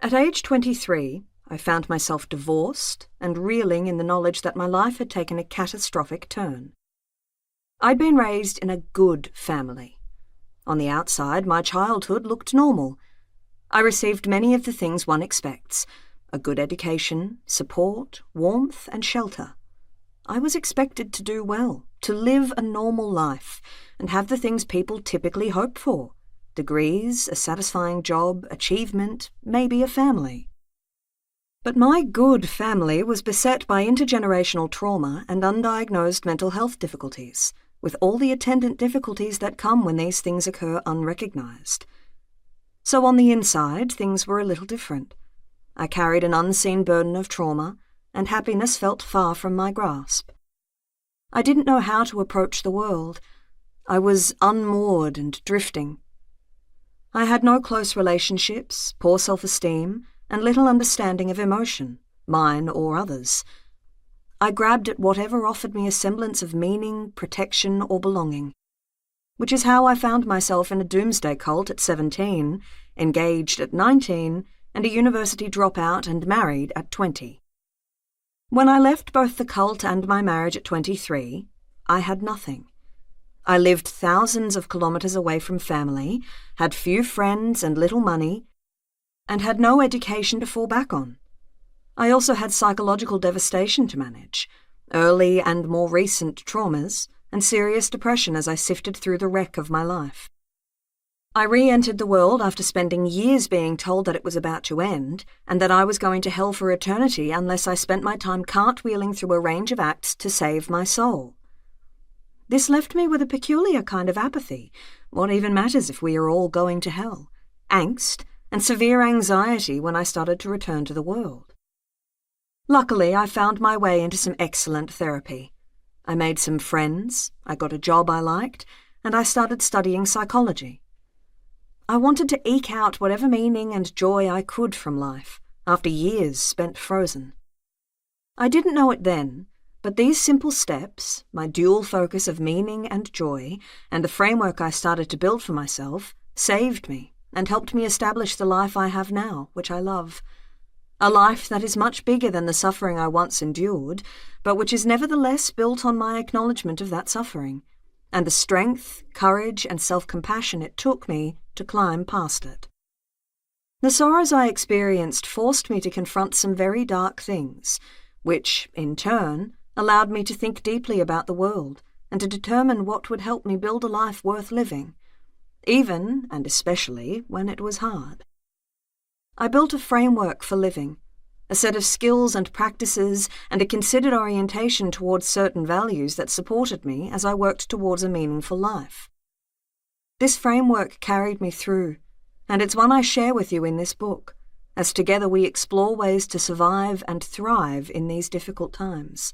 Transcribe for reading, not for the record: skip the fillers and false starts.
At age 23, I found myself divorced and reeling in the knowledge that my life had taken a catastrophic turn. I'd been raised in a good family. On the outside, my childhood looked normal. I received many of the things one expects: a good education, support, warmth, and shelter. I was expected to do well, to live a normal life, and have the things people typically hope for: degrees, a satisfying job, achievement, maybe a family. But my good family was beset by intergenerational trauma and undiagnosed mental health difficulties, with all the attendant difficulties that come when these things occur unrecognized. So on the inside, things were a little different. I carried an unseen burden of trauma, and happiness felt far from my grasp. I didn't know how to approach the world. I was unmoored and drifting. I had no close relationships, poor self-esteem, and little understanding of emotion, mine or others. I grabbed at whatever offered me a semblance of meaning, protection, or belonging, which is how I found myself in a doomsday cult at 17, engaged at 19, and a university dropout and married at 20. When I left both the cult and my marriage at 23, I had nothing. I lived thousands of kilometers away from family, had few friends and little money, and had no education to fall back on. I also had psychological devastation to manage, early and more recent traumas, and serious depression as I sifted through the wreck of my life. I re-entered the world after spending years being told that it was about to end, and that I was going to hell for eternity unless I spent my time cartwheeling through a range of acts to save my soul. This left me with a peculiar kind of apathy. What even matters if we are all going to hell? Angst, and severe anxiety when I started to return to the world. Luckily, I found my way into some excellent therapy. I made some friends, I got a job I liked, and I started studying psychology. I wanted to eke out whatever meaning and joy I could from life, after years spent frozen. I didn't know it then, but these simple steps, my dual focus of meaning and joy, and the framework I started to build for myself, saved me and helped me establish the life I have now, which I love. A life that is much bigger than the suffering I once endured, but which is nevertheless built on my acknowledgement of that suffering, and the strength, courage, and self-compassion it took me to climb past it. The sorrows I experienced forced me to confront some very dark things, which, in turn, allowed me to think deeply about the world and to determine what would help me build a life worth living, even, and especially, when it was hard. I built a framework for living, a set of skills and practices, and a considered orientation towards certain values that supported me as I worked towards a meaningful life. This framework carried me through, and it's one I share with you in this book, as together we explore ways to survive and thrive in these difficult times.